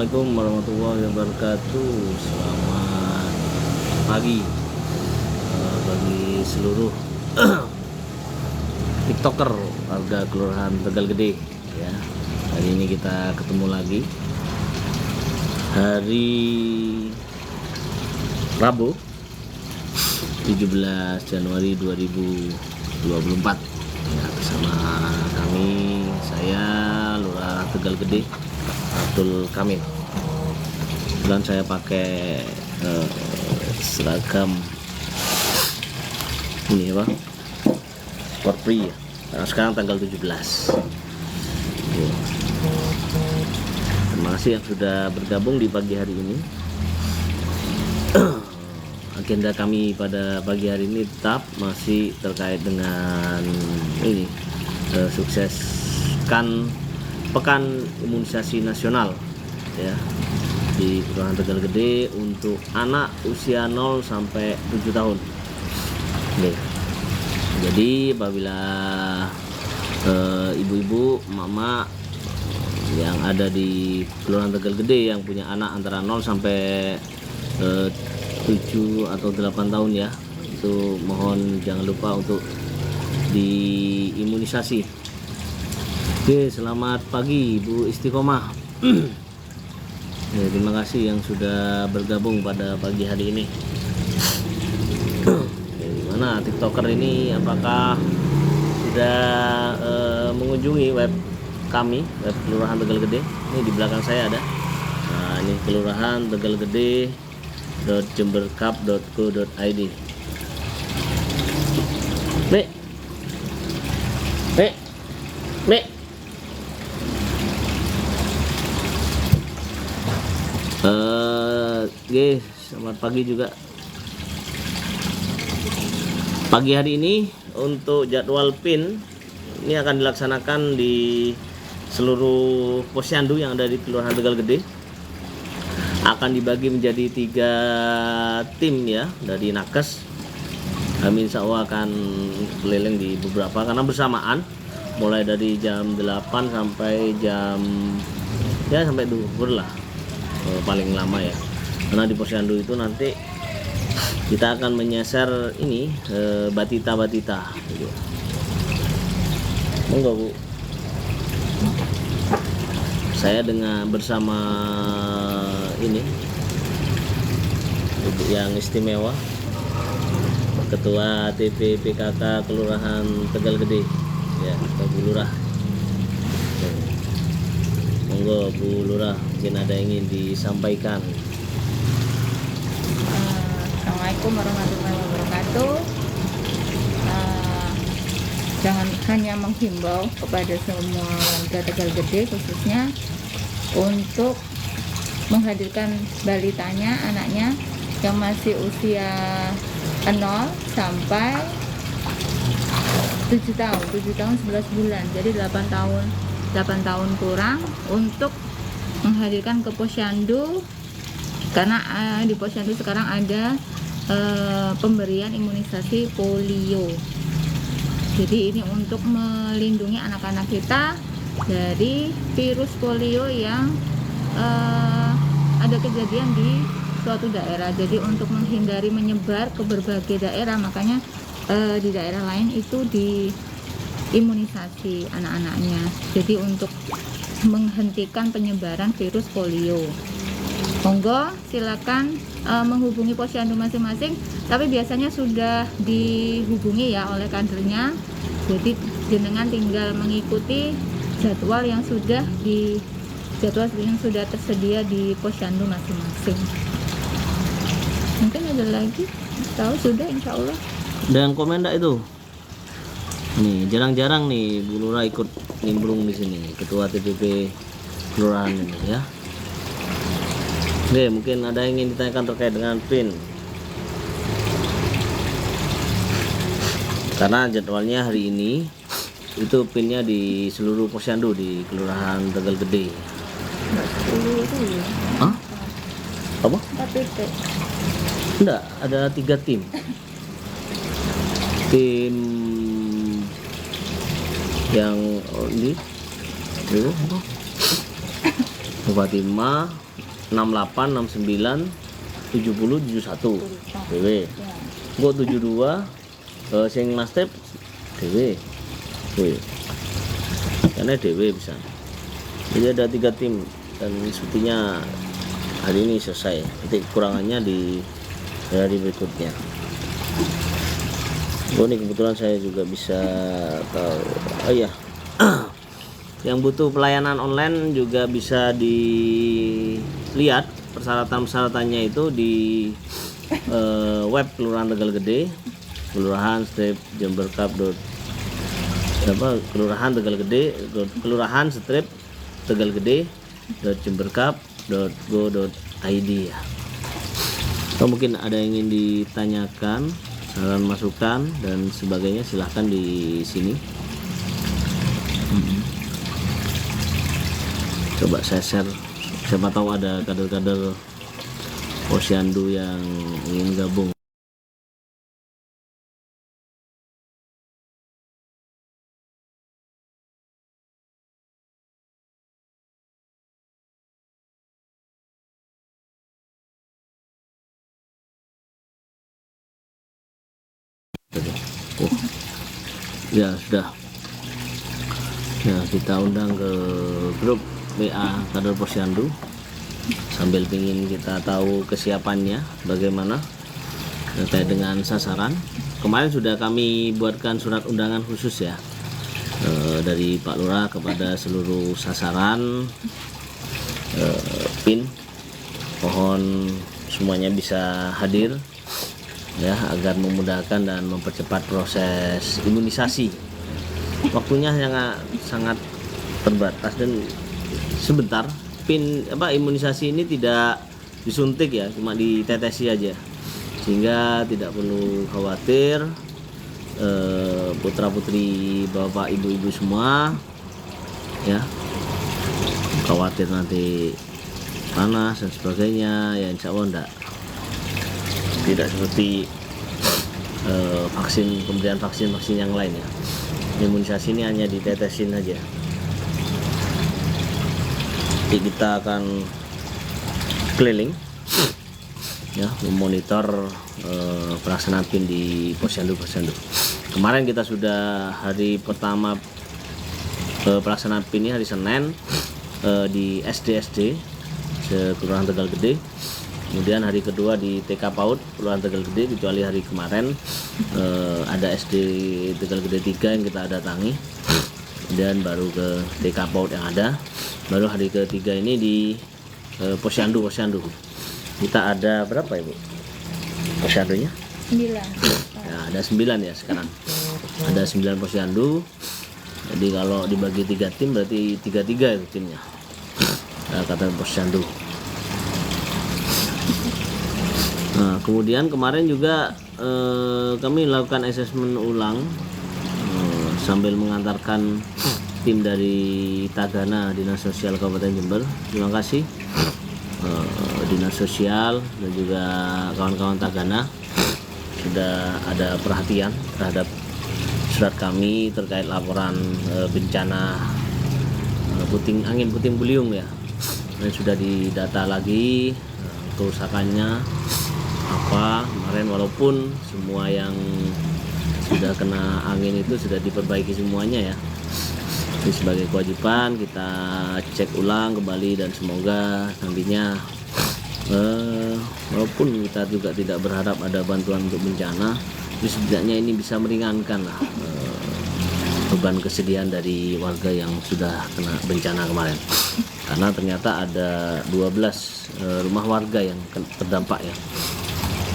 Assalamualaikum warahmatullahi wabarakatuh. Selamat pagi bagi seluruh TikToker warga Kelurahan Tegal Gede ya. Hari ini kita ketemu lagi hari Rabu 17 Januari 2024 ya, bersama kami, saya Lurah Tegal Gede Abdul Kamil. Dan saya pakai seragam ini apa, sport free ya. Nah, sekarang tanggal 17 ya. Terima kasih yang sudah bergabung di pagi hari ini. Agenda kami pada pagi hari ini tetap masih terkait dengan ini, sukseskan Pekan Imunisasi Nasional ya di Kelurahan Tegal Gede untuk anak usia 0 sampai 7 tahun. Oke. Jadi apabila ibu-ibu, mama yang ada di Kelurahan Tegal Gede yang punya anak antara 0 sampai 7 atau 8 tahun ya, itu mohon jangan lupa untuk diimunisasi. Oke, selamat pagi Bu Istiqomah. Ya, terima kasih yang sudah bergabung pada pagi hari ini. Oke, gimana TikToker ini, apakah sudah mengunjungi web kami, web Kelurahan Tegal Gede? Ini di belakang saya ada. Nah, ini Kelurahan Tegal Gede .jembercup.co.id. Mek, mek, mek. Selamat pagi juga. Pagi hari ini untuk jadwal PIN ini akan dilaksanakan di seluruh posyandu yang ada di Kelurahan Tegal Gede. Akan dibagi menjadi 3 tim ya dari Nakes. Kami insya Allah akan keliling di beberapa karena bersamaan, mulai dari jam 8 sampai jam ya sampai duhur lah paling lama ya. Karena di posyandu itu nanti kita akan menyasar ini batita-batita gitu. Monggo Bu. Saya bersama ini ibu yang istimewa, Ketua TPPKK Kelurahan Tegal Gede ya, Bu Lurah. Monggo Bu Lurah, mungkin ada yang ingin disampaikan. Assalamualaikum warahmatullahi wabarakatuh. Jangan hanya menghimbau kepada semua warga Tegal Gede khususnya untuk menghadirkan balitanya, anaknya yang masih usia 0 sampai 7 tahun 11 bulan, jadi 8 tahun kurang, untuk menghadirkan ke posyandu karena di posyandu sekarang ada pemberian imunisasi polio. Jadi ini untuk melindungi anak-anak kita dari virus polio yang ada kejadian di suatu daerah. Jadi untuk menghindari menyebar ke berbagai daerah, makanya di daerah lain itu diimunisasi anak-anaknya. Jadi untuk menghentikan penyebaran virus polio. Monggo silakan menghubungi posyandu masing-masing, tapi biasanya sudah dihubungi ya oleh kadernya. Jadi jenengan tinggal mengikuti jadwal yang sudah tersedia di posyandu masing-masing. Mungkin ada lagi? Tahu sudah, insya Allah. Dan komen enggak itu? Nih, jarang-jarang nih Bu Lurah ikut nimbrung di sini, Ketua TPP Kelurahan ini ya. Oke, mungkin ada yang ingin ditanyakan terkait dengan PIN. Karena jadwalnya hari ini itu PIN-nya di seluruh posyandu di Kelurahan Tegal Gede. Hah? Apa? Enggak, ada 3 tim. Tim yang ini Bu Fatimah, 68 69 70 71 DW. Ya. Kok 72 sing last step DW. Wih. Karena DW bisa. Jadi ada 3 tim dan sepertinya hari ini selesai. Nanti kurangannya di hari berikutnya. Oh, ini kebetulan saya juga bisa tahu. Oh iya. Yang butuh pelayanan online juga bisa dilihat persyaratan-persyaratannya itu di web Kelurahan Tegal Gede, kelurahan strip jemberkap kelurahan Tegal Gede, kelurahan strip Tegal Gede jemberkap.go.id ya. Atau mungkin ada yang ingin ditanyakan, saran masukan dan sebagainya, silahkan di sini. Coba saya share, siapa tahu ada kader-kader Posyandu yang ingin gabung. Oh, ya sudah. Ya, kita undang ke grup WA kader Posyandu sambil ingin kita tahu kesiapannya bagaimana terkait dengan sasaran. Kemarin sudah kami buatkan surat undangan khusus ya, dari Pak Lurah kepada seluruh sasaran PIN. Mohon semuanya bisa hadir ya, agar memudahkan dan mempercepat proses imunisasi. Waktunya sangat terbatas dan sebentar. PIN imunisasi ini tidak disuntik ya, cuma ditetesi aja, sehingga tidak perlu khawatir putra putri bapak ibu semua ya, khawatir nanti panas dan sebagainya ya. Insya Allah tidak seperti pemberian vaksin yang lain ya. Imunisasi ini hanya ditetesin aja. Jadi kita akan keliling ya, memonitor pelaksanaan PIN di Posyandu. Kemarin kita sudah hari pertama pelaksanaan PIN ini hari Senin di SD Kelurahan Tegal Gede. Kemudian hari kedua di TK PAUD Kelurahan Tegal Gede, kecuali hari kemarin ada SD Tegal Gede 3 yang kita datangi. Kemudian baru ke TK PAUD yang ada. Baru hari ketiga ini di Posyandu. Kita ada berapa ya Bu? Posyandunya? 9. Ya, ada 9 ya sekarang. Ada 9 Posyandu. Jadi kalau dibagi 3 tim berarti 3-3 itu timnya. Kata Posyandu. Nah, kemudian kemarin juga kami lakukan asesmen ulang sambil mengantarkan tim dari Tagana, Dinas Sosial Kabupaten Jember. Terima kasih Dinas Sosial dan juga kawan-kawan Tagana sudah ada perhatian terhadap surat kami terkait laporan bencana angin puting beliung ya. Dan sudah didata lagi kerusakannya apa kemarin, walaupun semua yang sudah kena angin itu sudah diperbaiki semuanya ya. Ini sebagai kewajiban kita cek ulang kembali dan semoga nantinya walaupun kita juga tidak berharap ada bantuan untuk bencana, tapi setidaknya ini bisa meringankan lah beban kesedihan dari warga yang sudah kena bencana kemarin. Karena ternyata ada 12 rumah warga yang terdampak ya,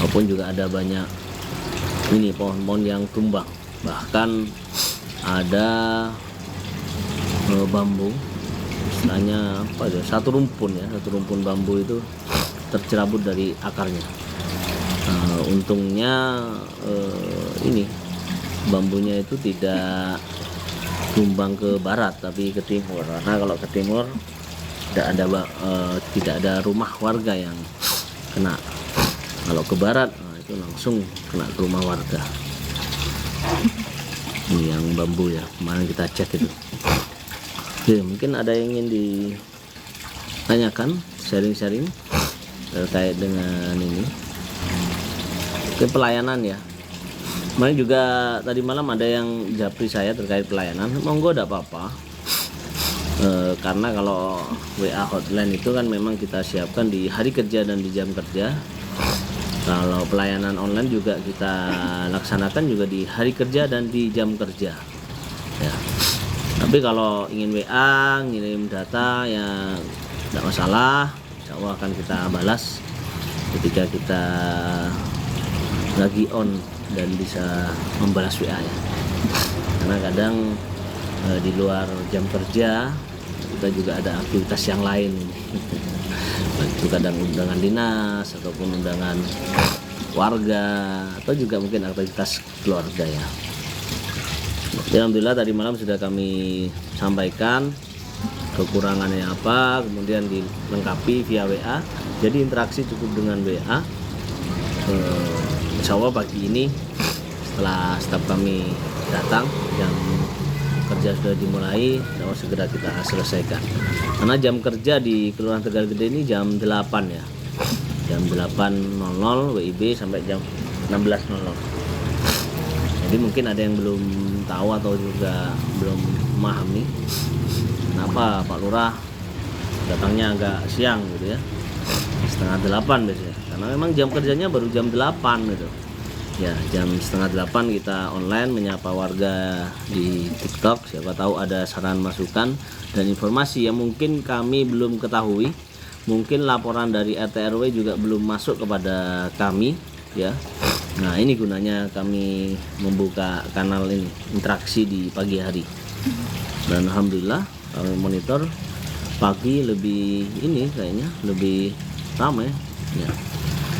maupun juga ada banyak ini pohon-pohon yang tumbang, bahkan ada bambu, istilahnya apa ya, satu rumpun bambu itu tercerabut dari akarnya. Untungnya ini bambunya itu tidak tumbang ke barat tapi ke timur, karena kalau ke timur tidak ada rumah warga yang kena. Kalau ke barat itu langsung kena ke rumah warga. Ini yang bambu ya, kemarin kita cek itu. Oke, mungkin ada yang ingin ditanyakan, sharing-sharing. terkait dengan ini ke pelayanan ya. Kemarin juga tadi malam ada yang japri saya terkait pelayanan, monggo tidak apa-apa. Karena kalau WA hotline itu kan memang kita siapkan di hari kerja dan di jam kerja. Kalau pelayanan online juga kita laksanakan juga di hari kerja dan di jam kerja ya. Tapi kalau ingin WA, ngirim data ya tidak masalah, insya Allah akan kita balas ketika kita lagi on dan bisa membalas WA ya. Karena kadang di luar jam kerja kita juga ada aktivitas yang lain. Itu kadang undangan dinas ataupun undangan warga atau juga mungkin aktivitas keluarga ya. Alhamdulillah tadi malam sudah kami sampaikan kekurangannya apa, kemudian dilengkapi via WA. Jadi interaksi cukup dengan WA. Insya Allah pagi ini setelah staf kami datang, jam kerja sudah dimulai, harus segera kita selesaikan. Karena jam kerja di Kelurahan Tegal Gede ini jam 8 ya. Jam 8.00 WIB sampai jam 16.00. Jadi mungkin ada yang belum tahu atau juga belum memahami kenapa Pak Lurah datangnya agak siang gitu ya. Setengah 8 biasanya. Karena memang jam kerjanya baru jam 8 gitu. Ya, jam setengah 8 kita online menyapa warga di TikTok. Siapa tahu ada saran masukan dan informasi yang mungkin kami belum ketahui. Mungkin laporan dari RT RW juga belum masuk kepada kami ya. Nah, ini gunanya kami membuka kanal ini, interaksi di pagi hari. Dan alhamdulillah kami monitor pagi lebih ini kayaknya lebih ramai ya.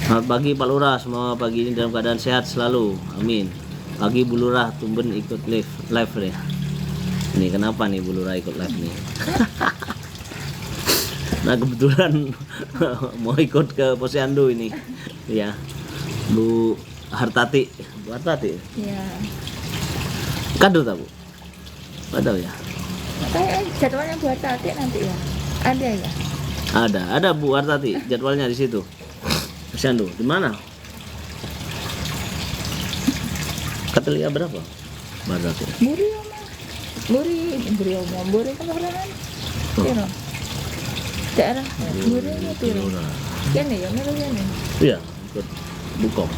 Selamat pagi Pak Lurah, semua pagi ini dalam keadaan sehat selalu, amin. Pagi Bu Lurah tumben ikut live ya. Ini kenapa nih Bu Lurah ikut live nih? Nah kebetulan mau ikut ke Posyandu ini ya, Bu Hartati. Bu Hartati? Iya. Kader tak Bu? Ada ya? Kayak jadwalnya buat Tati nanti ya. Ada ya? Ada Bu Hartati, jadwalnya di situ. Posyandu, di mana? Katelia berapa? Hartati. Buri kelurahan. Piro? Daerah Buri itu piro? Kene ya, melu kene. Iya, ikut Bukom.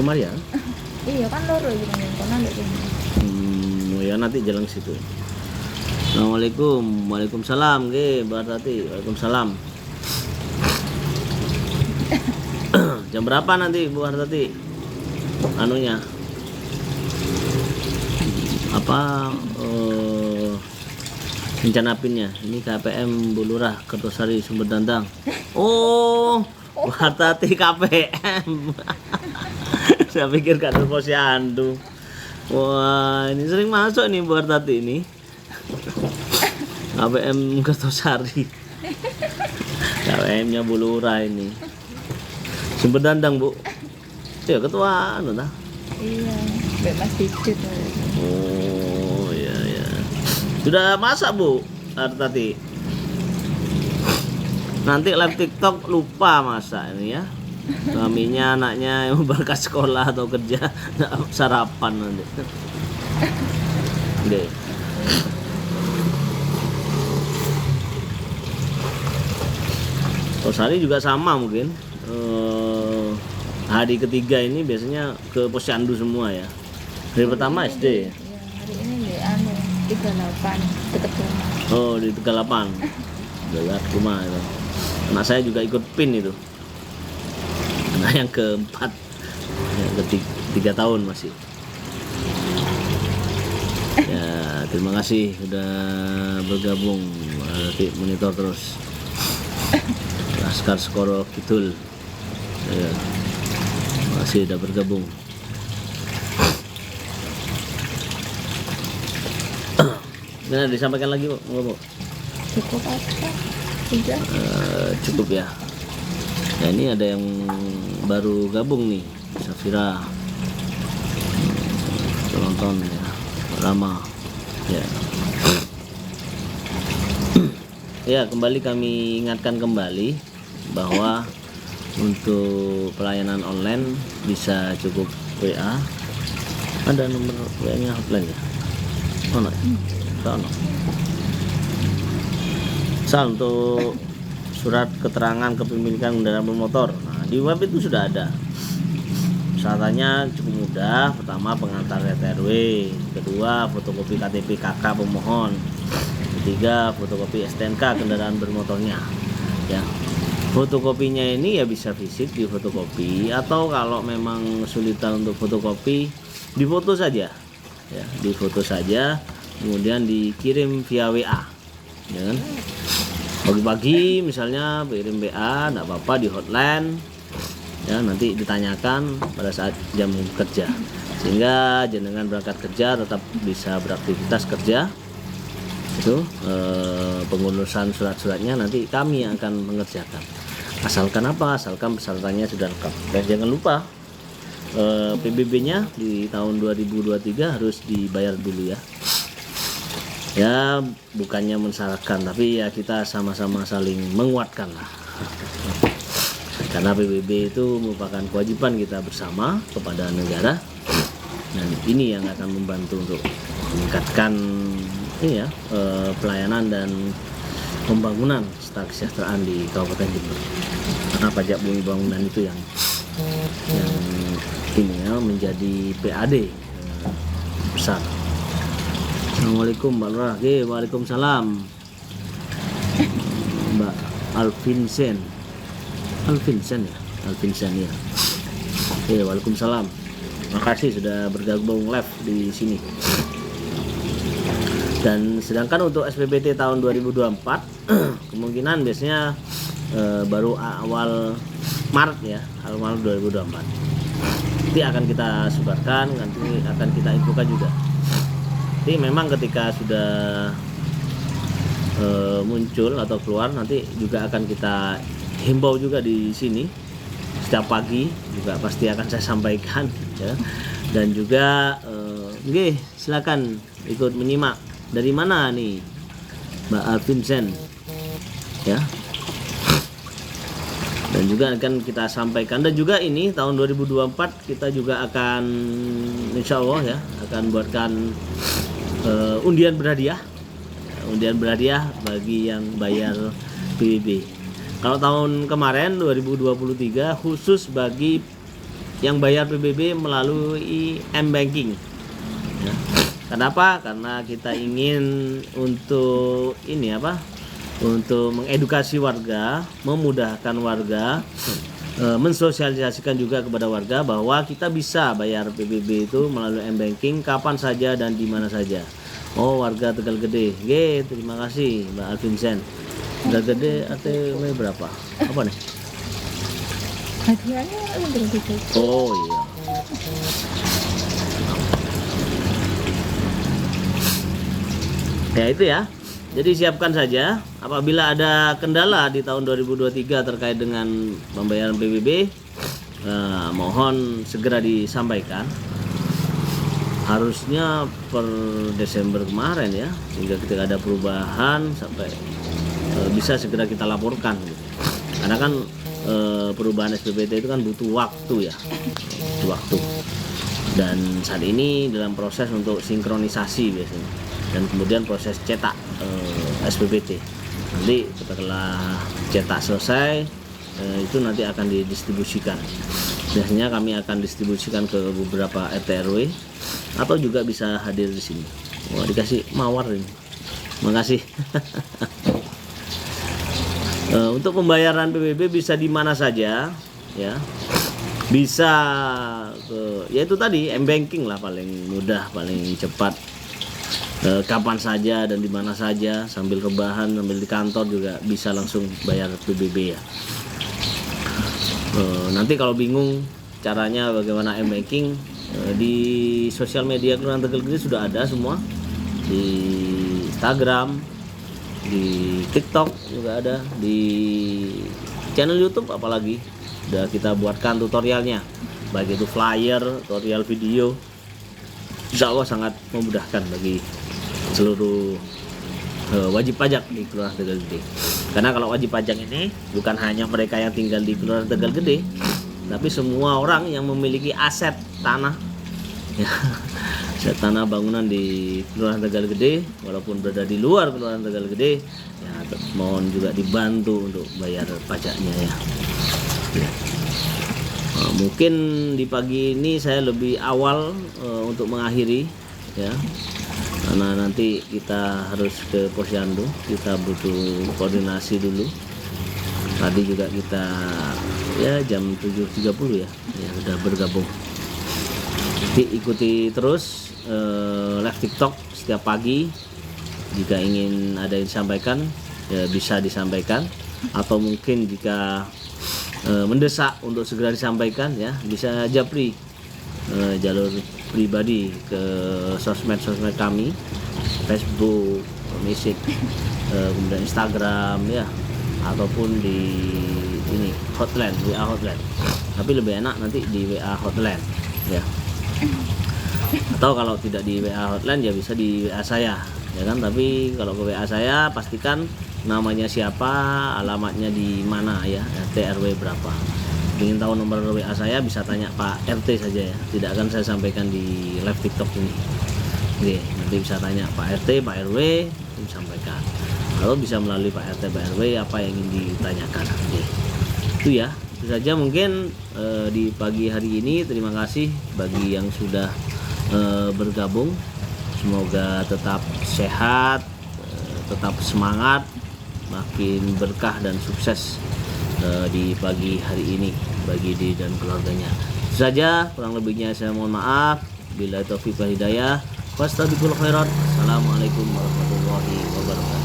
Maria? Iya kan loro iki nang kono ndek kene. Ya nanti jalan situ. Assalamualaikum. Waalaikumsalam nggih, Mbak Tati. Waalaikumsalam. Jam berapa nanti Bu Hartati? Anunya. Apa rencana pinnya? Ini KPM Bu Lurah Kertosari Sumber Dandang. Oh, Bu Hartati KPM. Saya pikir kader Posyandu. Wah, ini sering masuk nih Bu Hartati ini. KPM Kertosari. KPM-nya Bu Lurah ini. Sumber Dandang Bu. Ya ketua anu tah. Iya, Mbak Mas Didit. Oh, iya ya. Sudah masak Bu Hartati? Nanti live TikTok lupa masak ini ya. Suaminya anaknya yang berangkat sekolah atau kerja sarapan nanti. Oke. Tosari juga sama mungkin. Hari ketiga ini biasanya ke Posyandu semua ya. Hari pertama SD. Iya, hari ini di anu 38 dekat rumah. Oh, di 38. Dekat rumah itu. Anak saya juga ikut PIN itu. Nah, yang keempat, yang ketiga tahun masih. Ya, terima kasih sudah bergabung. Nanti monitor terus. Laskar Skoro Kidul. Ya, terima kasih sudah bergabung. Nah, disampaikan lagi Bu, Bu. Cukup apa? Sudah. Cukup ya. Nah, ini ada yang baru gabung nih, Safira. Penonton ya, lama. Ya. Ya, kembali kami ingatkan kembali bahwa untuk pelayanan online bisa cukup WA. Ada nomor WA-nya hotline ya? Oh, no. Misal untuk surat keterangan kepemilikan kendaraan bermotor, nah, di web itu sudah ada. Syaratnya cukup mudah. Pertama, pengantar RT/RW. Kedua, fotokopi KTP KK pemohon. Ketiga, fotokopi STNK kendaraan bermotornya. Ya, fotokopinya ini ya bisa fisik di fotokopi, atau kalau memang kesulitan untuk fotokopi, difoto saja. Ya, difoto saja, kemudian dikirim via WA. Ya kan? Pagi-pagi misalnya kirim WA, enggak apa-apa, di hotline. Ya, nanti ditanyakan pada saat jam kerja, sehingga jenengan berangkat kerja tetap bisa beraktivitas kerja. Itu pengurusan surat-suratnya nanti kami yang akan mengerjakan. Asalkan apa? Asalkan persyaratannya sudah lengkap. Dan jangan lupa PBB-nya di tahun 2023 harus dibayar dulu ya. Ya, bukannya mensyaratkan, tapi ya kita sama-sama saling menguatkan lah. Karena PBB itu merupakan kewajiban kita bersama kepada negara, dan ini yang akan membantu untuk meningkatkan ini ya, pelayanan dan pembangunan serta kesejahteraan di Kabupaten Jember. Karena pajak bumi bangunan itu yang ini ya, menjadi PAD besar. Assalamualaikum Mbak Lurah. Waalaikumsalam Mbak Alvinsen ya. Waalaikumsalam. Makasih sudah bergabung live di sini. Dan sedangkan untuk SPBT tahun 2024 kemungkinan biasanya baru awal Maret ya, awal 2024. Nanti akan kita sebarkan, nanti akan kita infokan juga. Jadi memang ketika sudah muncul atau keluar, nanti juga akan kita himbau juga di sini. Setiap pagi juga pasti akan saya sampaikan ya. Dan juga silakan ikut menyimak. Dari mana nih Mbak Alvinsen ya. Dan juga akan kita sampaikan, dan juga ini tahun 2024 kita juga akan insya Allah ya akan buatkan undian berhadiah bagi yang bayar PBB. Kalau tahun kemarin 2023 khusus bagi yang bayar PBB melalui M-Banking ya. Kenapa? Karena kita ingin untuk ini apa? Untuk mengedukasi warga, memudahkan warga, mensosialisasikan juga kepada warga bahwa kita bisa bayar PBB itu melalui M-Banking kapan saja dan di mana saja. Oh, warga Tegal Gede. Terima kasih Mbak Alvinsen. Tegal Gede ATW berapa? Apa nih? Hadiahnya begitu. Oh iya. Ya itu ya. Jadi siapkan saja apabila ada kendala di tahun 2023 terkait dengan pembayaran PBB, mohon segera disampaikan. Harusnya per Desember kemarin ya, sehingga ketika ada perubahan sampai bisa segera kita laporkan. Karena kan perubahan SPBT itu kan butuh waktu ya, butuh waktu. Dan saat ini dalam proses untuk sinkronisasi biasanya, dan kemudian proses cetak SPBT. Nanti setelah cetak selesai, itu nanti akan didistribusikan. Biasanya kami akan distribusikan ke beberapa RT/RW atau juga bisa hadir di sini. Wah, dikasih mawar ini. Makasih. Untuk pembayaran PBB bisa di mana saja ya. Bisa ya itu tadi M-Banking lah, paling mudah, paling cepat. Kapan saja dan di mana saja, sambil rebahan, sambil di kantor juga bisa langsung bayar PBB ya. Nanti kalau bingung caranya bagaimana M-Banking, di sosial media Kelurahan Tegal Gede sudah ada semua, di Instagram, di TikTok juga ada, di channel YouTube apalagi udah kita buatkan tutorialnya, baik itu flyer, tutorial video. Insya Allah sangat memudahkan bagi seluruh wajib pajak di Kelurahan Tegal Gede. Karena kalau wajib pajak ini bukan hanya mereka yang tinggal di Kelurahan Tegal Gede, tapi semua orang yang memiliki aset tanah, ya, aset tanah bangunan di Kelurahan Tegal Gede, walaupun berada di luar Kelurahan Tegal Gede, ya mohon juga dibantu untuk bayar pajaknya ya. Ya. Mungkin di pagi ini saya lebih awal untuk mengakhiri ya, karena nanti kita harus ke Posyandu, kita butuh koordinasi dulu. Tadi juga kita ya jam 7.30 ya sudah bergabung. Jadi ikuti terus live TikTok setiap pagi. Jika ingin ada yang disampaikan ya bisa disampaikan, atau mungkin jika mendesak untuk segera disampaikan ya bisa japri jalur pribadi ke sosmed kami, Facebook, Mesik, kemudian Instagram ya, ataupun di ini hotline, WA hotline. Tapi lebih enak nanti di WA hotline ya. Atau kalau tidak di WA hotline ya bisa di WA saya ya kan. Tapi kalau ke WA saya pastikan namanya siapa, alamatnya di mana ya, RT RW berapa. Ingin tahu nomor WA saya bisa tanya Pak RT saja ya, tidak akan saya sampaikan di live TikTok ini. Oke, nanti bisa tanya Pak RT, Pak RW, disampaikan. Atau bisa melalui Pak RT, Pak RW apa yang ingin ditanyakan. Oke. Itu ya, itu saja mungkin di pagi hari ini. Terima kasih bagi yang sudah bergabung. Semoga tetap sehat, tetap semangat, makin berkah dan sukses di pagi hari ini bagi diri dan keluarganya. Itu saja, kurang lebihnya saya mohon maaf. Bila taufiq wal hidayah, fastabiqul khairat. Assalamualaikum warahmatullahi wabarakatuh.